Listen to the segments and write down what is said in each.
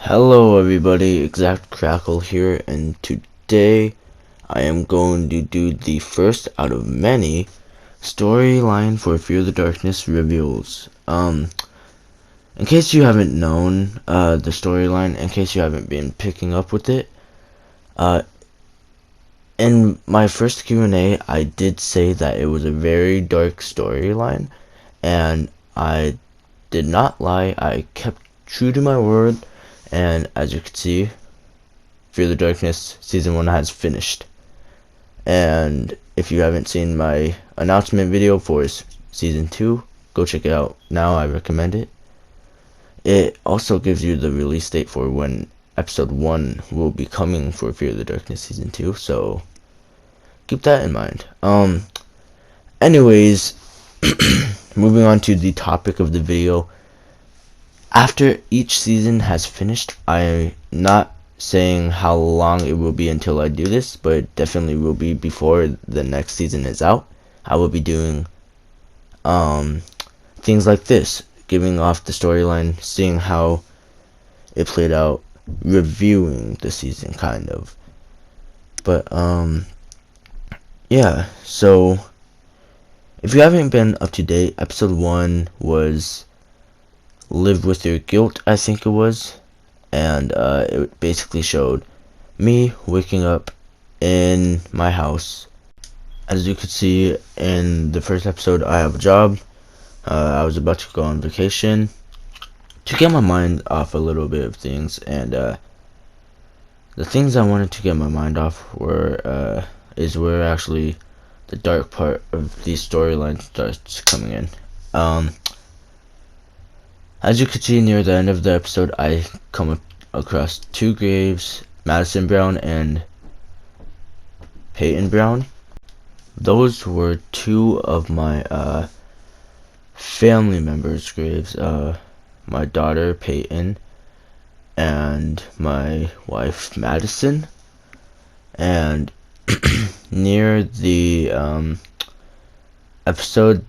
Hello everybody, Exact Crackle here, and today I am going to do the first out of many storyline for Fear the Darkness reveals. In case you haven't known the storyline, in case you haven't been picking up with it, in my first Q&A I did say that it was a very dark storyline, and I did not lie. I kept true to my word, and as you can see, Fear the Darkness Season 1 has finished. And if you haven't seen my announcement video for Season 2, go check it out now. I recommend it. It also gives you the release date for when Episode 1 will be coming for Fear the Darkness Season 2, so keep that in mind. Anyways, moving on to the topic of the video. After each season has finished, I'm not saying how long it will be until I do this, but it definitely will be before the next season is out. I will be doing things like this, giving off the storyline, seeing how it played out, reviewing the season kind of. But yeah, so if you haven't been up to date, episode 1 was Live With Your Guilt, I think it was. And it basically showed me waking up in my house. As you could see in the first episode, I have a job. I was about to go on vacation to get my mind off a little bit of things, and the things I wanted to get my mind off were is where actually the dark part of these storylines starts coming in. As you can see near the end of the episode, I come across two graves, Madison Brown and Peyton Brown. Those were two of my family members' graves. My daughter Peyton and my wife Madison. And near the episode,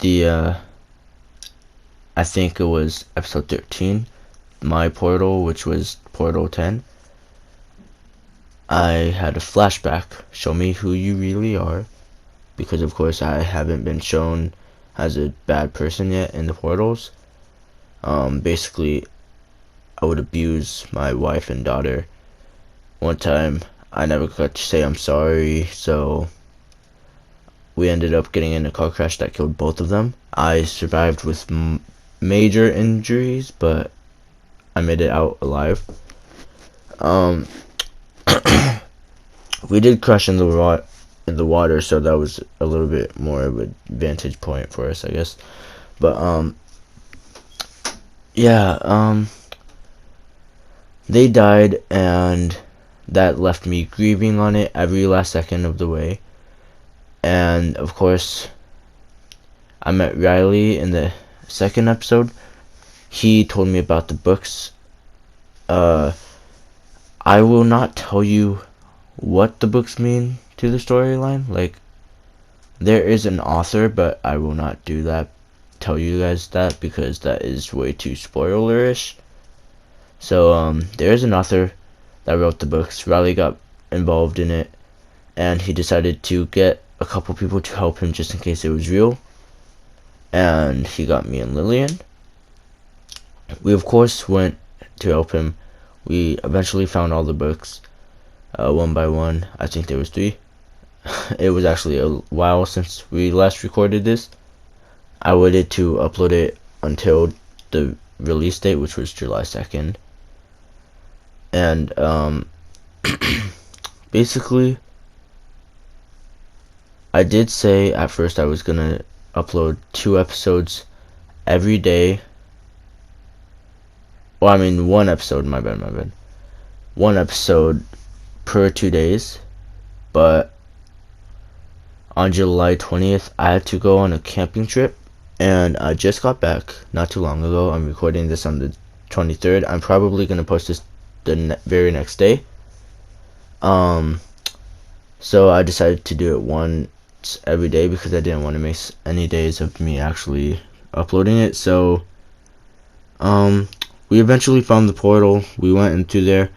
I think it was episode 13, my portal, which was portal 10, I had a flashback, show me who you really are, because of course I haven't been shown as a bad person yet in the portals. Basically, I would abuse my wife and daughter. One time, I never got to say I'm sorry, so we ended up getting in a car crash that killed both of them. I survived with major injuries, but I made it out alive. We did crash in the water, so that was a little bit more of a vantage point for us, I guess. But yeah, they died, and that left me grieving on it every last second of the way. And of course, I met Riley in the second episode. He told me about the books. I will not tell you what the books mean to the storyline. Like, there is an author, but I will not do that, tell you guys that, because that is way too spoilerish. So there is an author that wrote the books. Riley got involved in it, and he decided to get a couple people to help him just in case it was real. And he got me and Lillian. We of course went to help him. We eventually found all the books, one by one. I think there was 3. It was actually a while since we last recorded this. I waited to upload it until the release date, which was July 2nd. And basically, I did say at first I was gonna upload 2 episodes every day. Well, I mean 1 episode, my bad. 1 episode per 2 days. But on July 20th, I had to go on a camping trip, and I just got back not too long ago. I'm recording this on the 23rd. I'm probably gonna post this the very next day. So I decided to do it once every day because I didn't want to miss any days of me actually uploading it. So we eventually found the portal. We went into there,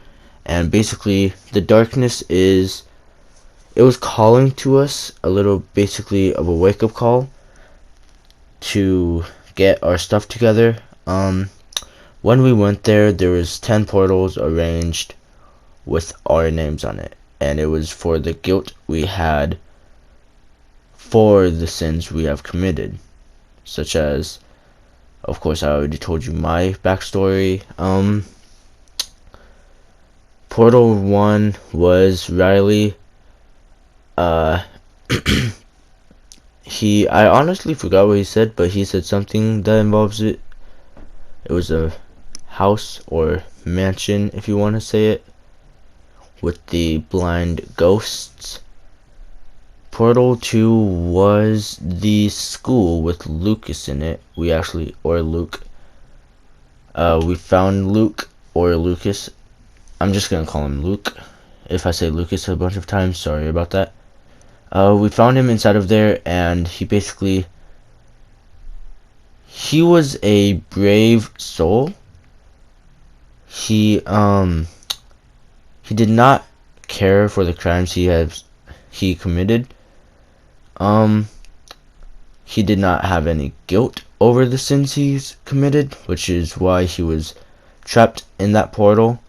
and basically the darkness is, it was calling to us a little, basically of a wake-up call to get our stuff together. When we went there, there was 10 portals arranged with our names on it, and it was for the guilt we had for the sins we have committed, such as, of course, I already told you my backstory. Portal 1 was Riley. I honestly forgot what he said, but he said something that involves it. It was a house or mansion, if you want to say it, with the blind ghosts. Portal 2 was the school with Lucas in it. Luke. We found Luke, or Lucas. I'm just gonna call him Luke. If I say Lucas a bunch of times, sorry about that. We found him inside of there, and he was a brave soul. He did not care for the crimes he committed. He did not have any guilt over the sins he's committed, which is why he was trapped in that portal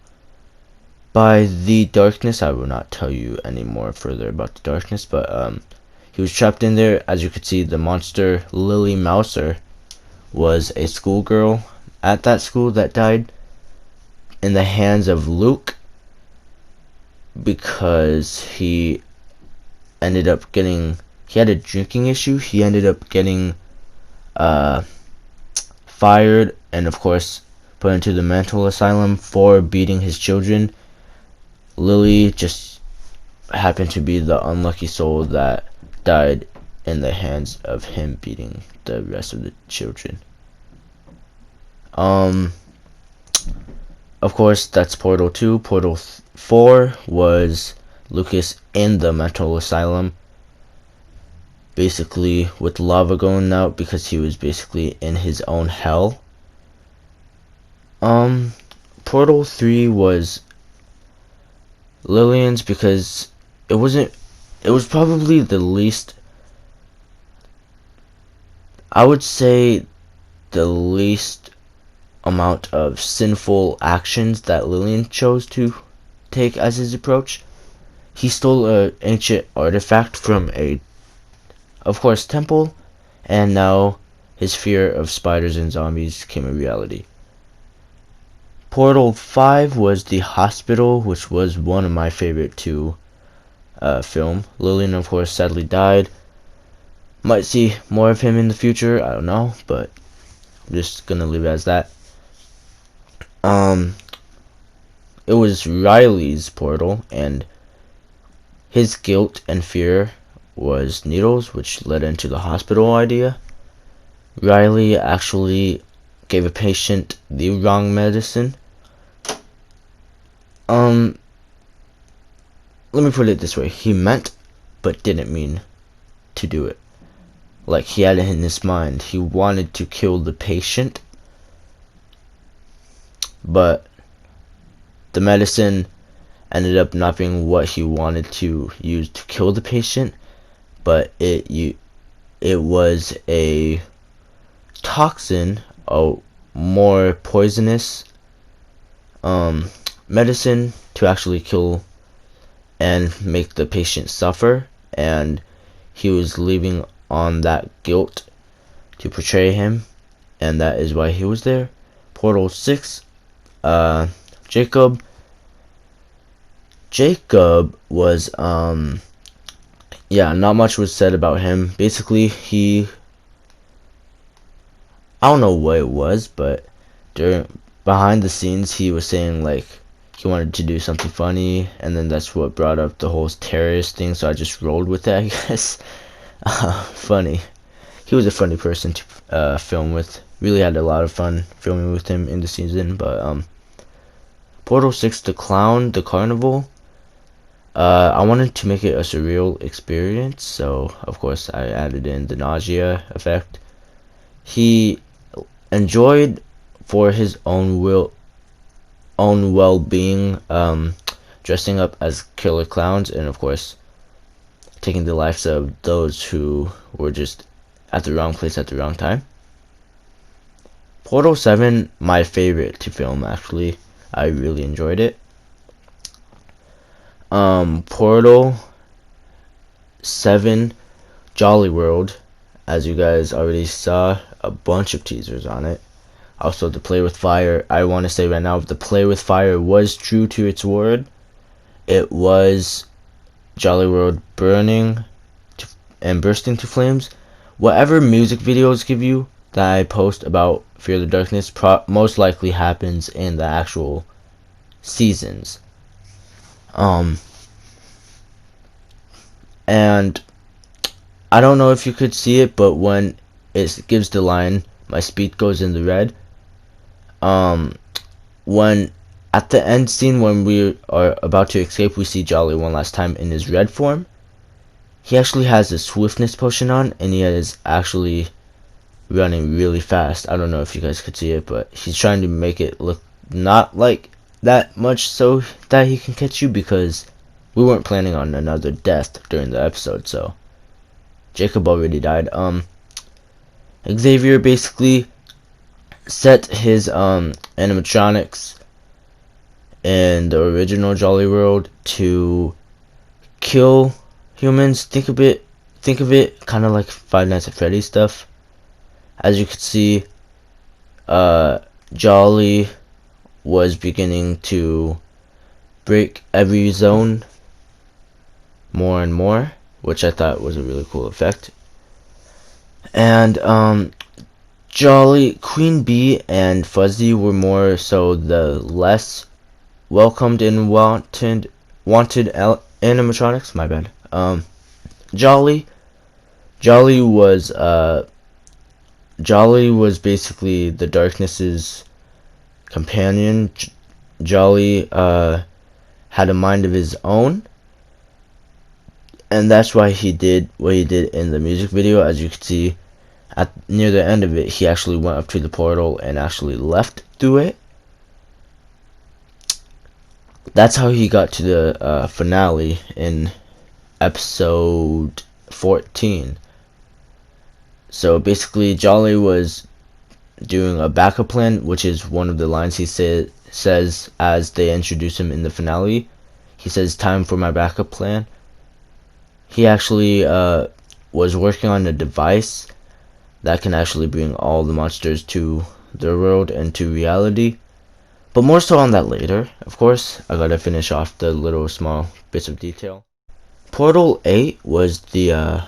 by the darkness. I will not tell you any more further about the darkness, but he was trapped in there. As you could see, the monster Lily Mouser was a schoolgirl at that school that died in the hands of Luke, because he had a drinking issue. He ended up getting fired and, of course, put into the mental asylum for beating his children. Lily just happened to be the unlucky soul that died in the hands of him beating the rest of the children. Of course, that's Portal 2. Portal 4 was Lucas in the mental asylum, basically with lava going out because he was basically in his own hell. Portal 3 was Lillian's, because it was probably the least, I would say, the least amount of sinful actions that Lillian chose to take as his approach. He stole an ancient artifact from of course, temple, and now his fear of spiders and zombies came a reality. Portal 5 was the hospital, which was one of my favorite to film. Lillian, of course, sadly died. Might see more of him in the future, I don't know, but I'm just gonna leave it as that. It was Riley's portal, and his guilt and fear was needles, which led into the hospital idea. Riley actually gave a patient the wrong medicine. Let me put it this way. He meant, but didn't mean to do it. Like, he had it in his mind. He wanted to kill the patient, but the medicine ended up not being what he wanted to use to kill the patient, but it was a toxin, a more poisonous medicine to actually kill and make the patient suffer, and he was leaving on that guilt to portray him, and that is why he was there. Portal 6, Jacob was not much was said about him. Basically, I don't know what it was, but behind the scenes he was saying like he wanted to do something funny, and then that's what brought up the whole terrorist thing, so I just rolled with it, I guess. Funny. He was a funny person to film with. Really had a lot of fun filming with him in the season. But Portal 6, the clown, the carnival, I wanted to make it a surreal experience, so of course I added in the nausea effect. He enjoyed for his own well-being, dressing up as killer clowns, and of course taking the lives of those who were just at the wrong place at the wrong time. Portal 7, my favorite to film, actually. I really enjoyed it. Portal 7 Jolly World, as you guys already saw, a bunch of teasers on it. Also, the Play with Fire, I want to say right now, the Play with Fire was true to its word. It was Jolly World burning and bursting to flames. Whatever music videos give you that I post about Fear the Darkness most likely happens in the actual seasons. And I don't know if you could see it, but when it gives the line, my speed goes in the red, when at the end scene, when we are about to escape, we see Jolly one last time in his red form. He actually has a swiftness potion on, and he is actually running really fast. I don't know if you guys could see it, but he's trying to make it look not like that much so that he can catch you, because we weren't planning on another death during the episode, so Jacob already died. Xavier basically set his animatronics in the original Jolly World to kill humans. Think of it kind of like Five Nights at Freddy's stuff. As you can see, Jolly was beginning to break every zone more and more, which I thought was a really cool effect. And Jolly, Queen Bee, and Fuzzy were more so the less welcomed and wanted animatronics. My bad. Jolly was basically the Darkness's companion. Jolly had a mind of his own, and that's why he did what he did in the music video. As you can see, near the end of it, he actually went up to the portal and actually left through it. That's how he got to the finale in episode 14. So basically, Jolly was doing a backup plan, which is one of the lines he says as they introduce him in the finale. He says, "Time for my backup plan." He actually was working on a device that can actually bring all the monsters to their world and to reality. But more so on that later, of course. I gotta finish off the little small bits of detail. Portal 8 was the,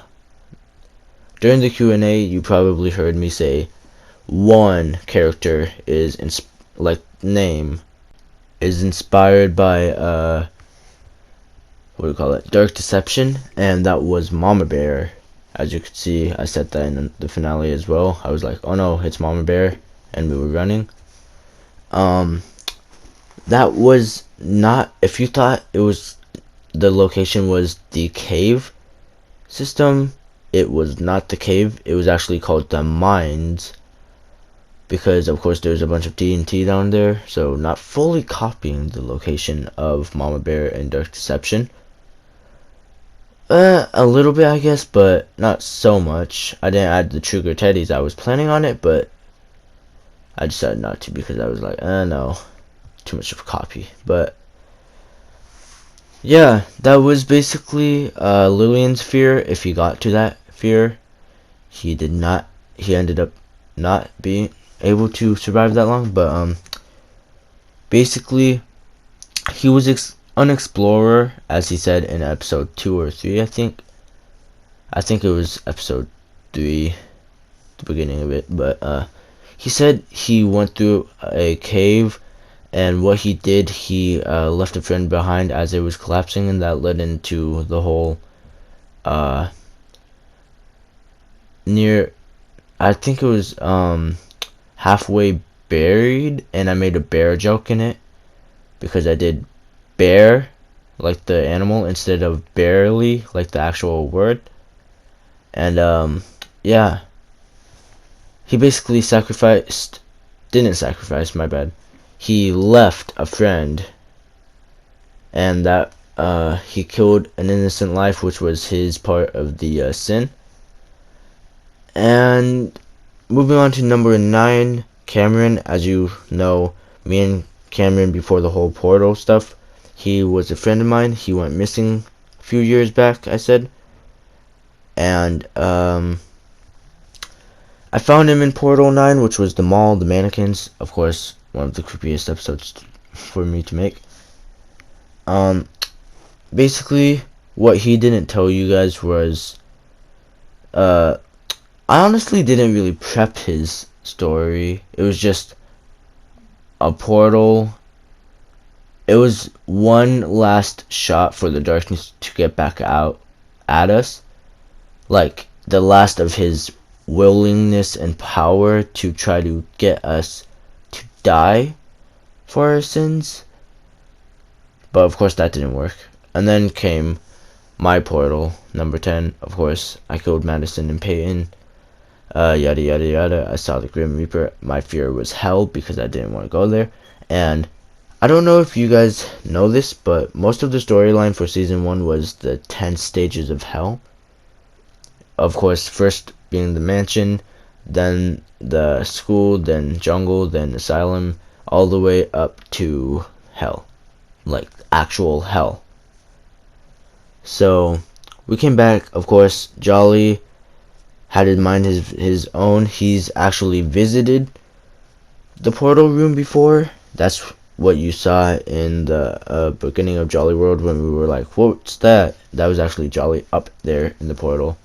during the Q&A, you probably heard me say one character is, name, is inspired by, what do you call it, Dark Deception, and that was Mama Bear. As you can see, I said that in the finale as well. I was like, oh no, it's Mama Bear, and we were running. That was not, if you thought it was, the location was the cave system, it was not the cave. It was actually called the mines, because of course there's a bunch of TNT down there, so not fully copying the location of Mama Bear and Dark Deception. A little bit, I guess, but not so much. I didn't add the Trigger Teddies. I was planning on it, but I decided not to, because I was like, no, too much of a copy. But yeah, that was basically Lillian's fear. If he got to that fear, he ended up not being able to survive that long. But basically, he was an explorer, as he said in episode 2 or 3, I think it was episode 3, the beginning of it. But he said he went through a cave, and what he did, he left a friend behind as it was collapsing, and that led into the whole near, I think it was halfway buried, and I made a bear joke in it because I did bear like the animal instead of barely like the actual word. And yeah, he basically sacrificed didn't sacrifice, my bad. He left a friend, and that he killed an innocent life, which was his part of the sin. And moving on to number 9, Cameron. As you know, me and Cameron, before the whole portal stuff, he was a friend of mine. He went missing a few years back, I said. And I found him in Portal 9, which was the mall, the mannequins. Of course, one of the creepiest episodes for me to make. Basically, what he didn't tell you guys was, I honestly didn't really prep his story. It was just a portal. It was one last shot for the darkness to get back out at us. Like, the last of his willingness and power to try to get us to die for our sins. But of course that didn't work. And then came my portal, number 10. Of course, I killed Madison and Peyton. Yada yada yada. I saw the Grim Reaper. My fear was hell because I didn't want to go there. And I don't know if you guys know this, but most of the storyline for season 1 was the 10 stages of hell. Of course, first being the mansion, then the school, then jungle, then asylum, all the way up to hell. Like, actual hell. So, we came back. Of course, Jolly had in mind his own. He's actually visited the portal room before. That's what you saw in the beginning of Jolly World when we were like, what's that? That was actually Jolly up there in the portal.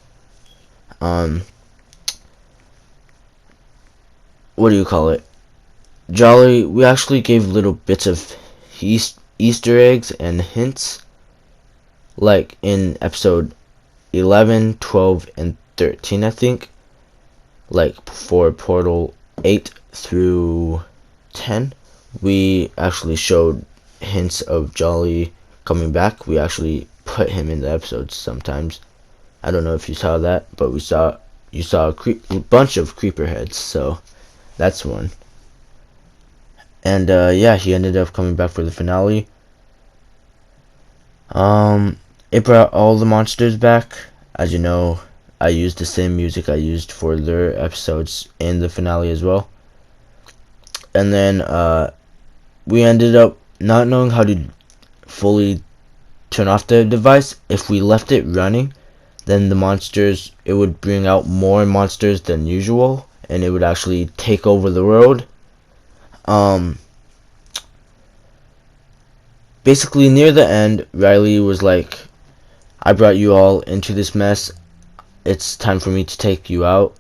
What do you call it? Jolly, we actually gave little bits of Easter eggs and hints, like in episode 11, 12, and 13, I think. Like for Portal 8 through 10, we actually showed hints of Jolly coming back. We actually put him in the episodes sometimes. I don't know if you saw that, but you saw a bunch of creeper heads, so that's one. And yeah, he ended up coming back for the finale. It brought all the monsters back. As you know, I used the same music I used for their episodes in the finale as well. And then we ended up not knowing how to fully turn off the device. If we left it running, then the monsters, it would bring out more monsters than usual, and it would actually take over the world. Basically, near the end, Riley was like, I brought you all into this mess. It's time for me to take you out.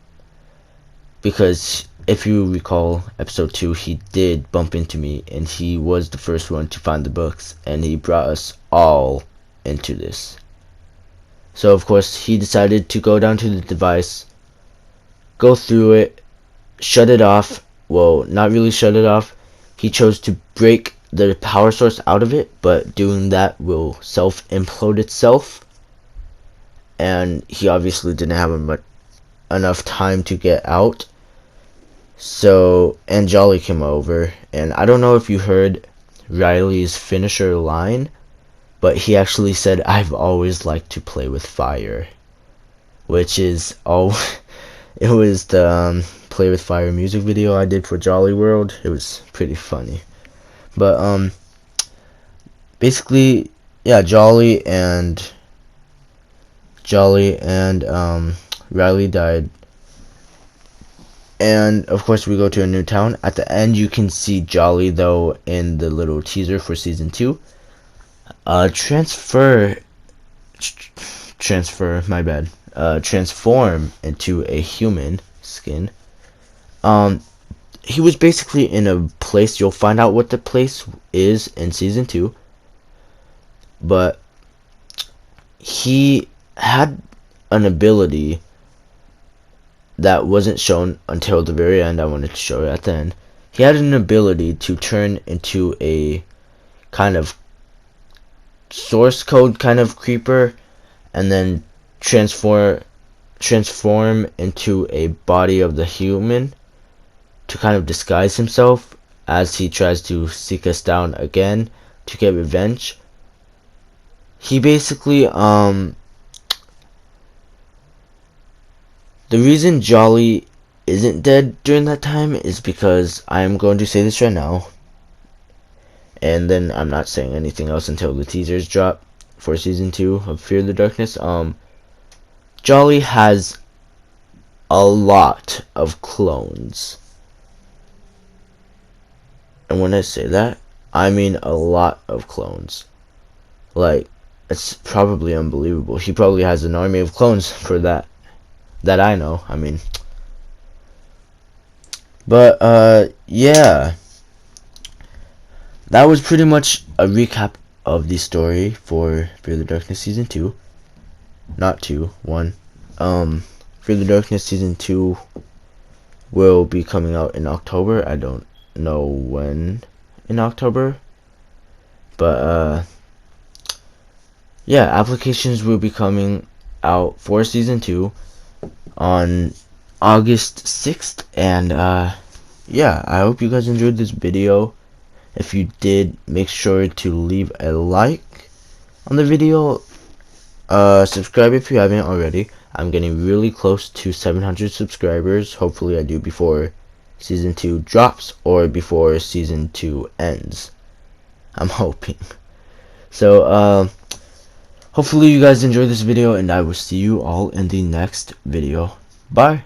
Because if you recall episode 2, he did bump into me, and he was the first one to find the books, and he brought us all into this. So of course he decided to go down to the device, go through it, shut it off. Well, not really shut it off. He chose to break the power source out of it, but doing that will self-implode itself. And he obviously didn't have enough time to get out. So, and Jolly came over, and I don't know if you heard Riley's finisher line, but he actually said, I've always liked to play with fire. Which is all. It was the Play with Fire music video I did for Jolly World. It was pretty funny. But, basically, yeah, Jolly and Riley died. And, of course, we go to a new town. At the end, you can see Jolly, though, in the little teaser for Season 2. Transform into a human skin. He was basically in a place. You'll find out what the place is in Season 2. But he had an ability that wasn't shown until the very end. I wanted to show it at the end. He had an ability to turn into a kind of source code kind of creeper, and then transform into a body of the human to kind of disguise himself as he tries to seek us down again to get revenge. He basically, the reason Jolly isn't dead during that time is because I'm going to say this right now, and then I'm not saying anything else until the teasers drop for season 2 of Fear the Darkness. Jolly has a lot of clones. And when I say that, I mean a lot of clones. Like, it's probably unbelievable. He probably has an army of clones for that I know. I mean, but yeah, that was pretty much a recap of the story for Fear the Darkness season 2. Not 2, 1. Fear the Darkness season 2 will be coming out in October. I don't know when in October, but yeah, applications will be coming out for season 2 on August 6th, and yeah, I hope you guys enjoyed this video. If you did, make sure to leave a like on the video. Subscribe if you haven't already. I'm getting really close to 700 subscribers. Hopefully I do before season 2 drops or before season 2 ends. I'm hoping. So hopefully you guys enjoyed this video, and I will see you all in the next video. Bye.